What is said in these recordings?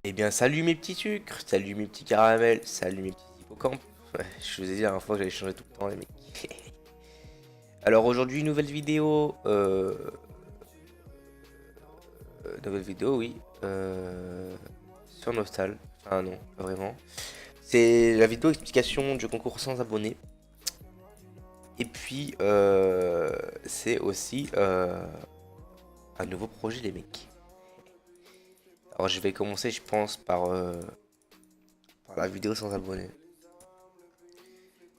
Eh bien, salut mes petits sucres, salut mes petits caramels, salut mes petits hippocampes. Ouais, je vous ai dit la dernière fois que j'allais changer tout le temps, les mecs. Alors aujourd'hui, nouvelle vidéo, oui, sur Nostal. Enfin non, pas vraiment. C'est la vidéo explication du concours sans abonnés. Et puis, c'est aussi un nouveau projet, les mecs. Alors je vais commencer, je pense, par la vidéo sans abonnés.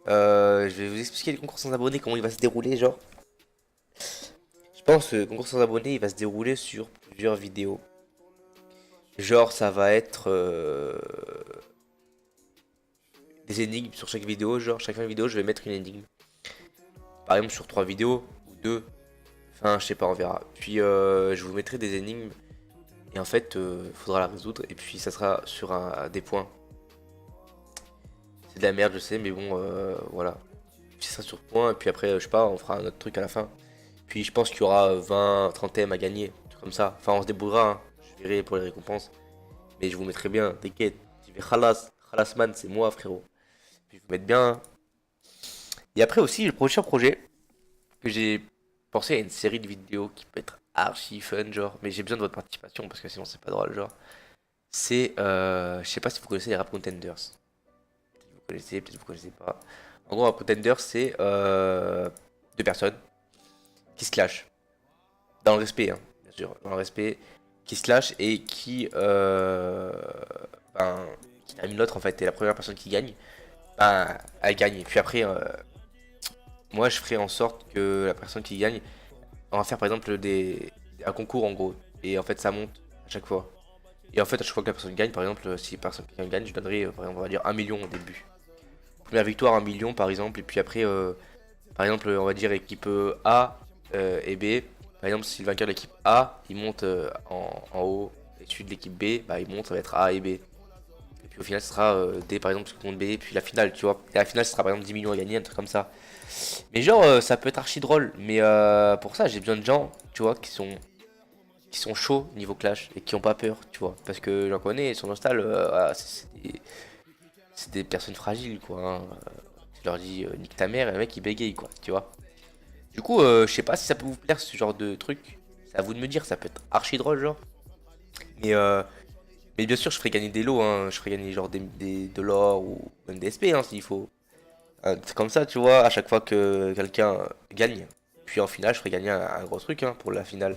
Je vais vous expliquer le concours sans abonnés, comment il va se dérouler, genre. Je pense que le concours sans abonnés, il va se dérouler sur plusieurs vidéos. Genre, ça va être des énigmes sur chaque vidéo. Genre, chaque vidéo, je vais mettre une énigme. Par exemple, sur 3 vidéos, ou 2. Enfin, je sais pas, on verra. Puis, je vous mettrai des énigmes. Et en fait, il faudra la résoudre. Et puis, ça sera sur des points. C'est de la merde, je sais, mais bon, voilà. Puis, ça sera sur points. Et puis après, je sais pas, on fera un autre truc à la fin. Puis, je pense qu'il y aura 20, 30 thèmes à gagner. Un truc comme ça. Enfin, on se débrouillera, hein. Je verrai pour les récompenses. Mais je vous mettrai bien, t'inquiète. Tu fais Khalas, Khalasman, c'est moi, frérot. Puis je vous mettre bien. Et après aussi, le prochain projet que j'ai pensé à une série de vidéos qui peut être archi fun, genre. Mais j'ai besoin de votre participation parce que sinon c'est pas drôle, genre. C'est, je sais pas si vous connaissez les Rap Contenders. Peut-être vous connaissez, peut-être vous connaissez pas. En gros, Rap Contenders, c'est deux personnes qui se clashent. Dans le respect, hein, bien sûr. Dans le respect, qui se clashent et ben, qui termine l'autre en fait. Et la première personne qui gagne, ben, elle gagne. Et puis après, moi, je ferai en sorte que la personne qui gagne, on va faire par exemple un concours en gros. Et en fait, ça monte à chaque fois. Et en fait, à chaque fois que la personne gagne, par exemple, si la personne qui gagne, je donnerai, par exemple, on va dire 1 million au début. Première victoire, 1 million par exemple. Et puis après, par exemple, on va dire équipe A et B. Par exemple, si le vainqueur de l'équipe A, il monte en haut. Et celui de l'équipe B, bah, il monte, ça va être A et B. Et puis au final, ce sera D par exemple contre B. Puis la finale, tu vois. Et la finale, ce sera par exemple 10 millions à gagner, un truc comme ça. Mais genre, ça peut être archi drôle. Mais pour ça, j'ai besoin de gens, tu vois, qui sont chauds niveau clash et qui ont pas peur, tu vois. Parce que j'en connais, sur Nostal, voilà, c'est des personnes fragiles, quoi, hein. Tu leur dis nique ta mère et le mec il bégaye, quoi, tu vois. Du coup, je sais pas si ça peut vous plaire ce genre de truc. C'est à vous de me dire, ça peut être archi drôle, genre. Mais, euh, mais bien sûr, je ferai gagner des lots, hein. Je ferai gagner genre de l'or ou même des SP, hein, s'il faut. C'est comme ça, tu vois, à chaque fois que quelqu'un gagne. Puis en finale, je ferai gagner un gros truc, hein, pour la finale.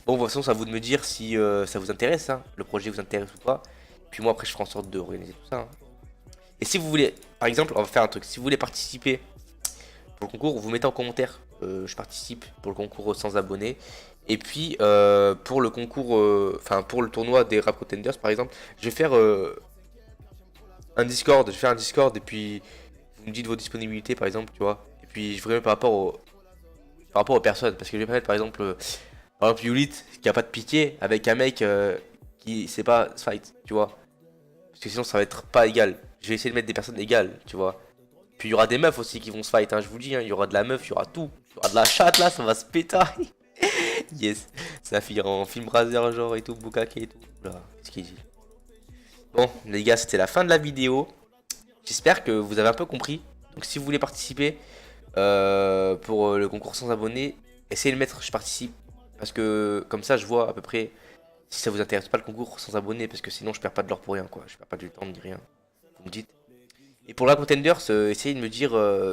Bon, de toute façon, c'est à vous de me dire si ça vous intéresse, hein, le projet vous intéresse ou pas. Puis moi, après, je ferai en sorte de organiser tout ça, hein. Et si vous voulez, par exemple, on va faire un truc. Si vous voulez participer pour le concours, vous mettez en commentaire je participe pour le concours sans abonnés. Et puis pour le concours, enfin pour le tournoi des Rap Contenders par exemple, je vais faire un Discord. Je vais faire un Discord et puis vous me dites vos disponibilités par exemple, tu vois. Et puis je ferai par rapport aux personnes. Parce que je vais pas mettre par exemple Yulit qui a pas de pitié avec un mec qui sait pas se fight, tu vois. Parce que sinon ça va être pas égal. Je vais essayer de mettre des personnes égales, tu vois. Puis il y aura des meufs aussi qui vont se fight, hein, je vous dis, hein, il y aura de la meuf, il y aura tout. Il y aura de la chatte là, ça va se péter. Yes, ça finira en film Razer genre et tout, Bukake et tout. Là, qu'est-ce qu'il dit? Bon, les gars, c'était la fin de la vidéo. J'espère que vous avez un peu compris. Donc si vous voulez participer pour le concours sans abonnés, essayez de mettre je participe. Parce que comme ça, je vois à peu près si ça vous intéresse pas le concours sans abonnés. Parce que sinon, je perds pas de l'or pour rien, quoi. Je perds pas du temps ni rien. Vous me dites. Et pour la Contenders, essayez de me dire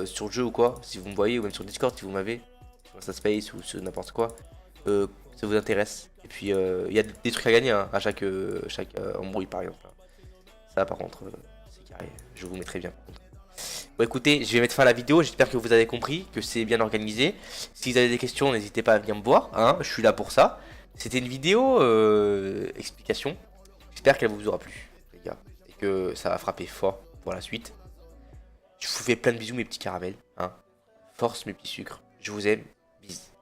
sur le jeu ou quoi, si vous me voyez, ou même sur Discord si vous m'avez, sur Instaspace ou sur n'importe quoi, ça vous intéresse. Et puis il y a des trucs à gagner, hein, à chaque embrouille par exemple. Ça par contre, c'est carré, je vous mettrai bien par contre. Bon écoutez, je vais mettre fin à la vidéo, j'espère que vous avez compris, que c'est bien organisé. Si vous avez des questions, n'hésitez pas à venir me voir, hein, je suis là pour ça. C'était une vidéo explication, j'espère qu'elle vous aura plu, les gars, et que ça va frapper fort pour la suite. Je vous fais plein de bisous mes petits caramels, hein. Force mes petits sucres. Je vous aime. Bisous.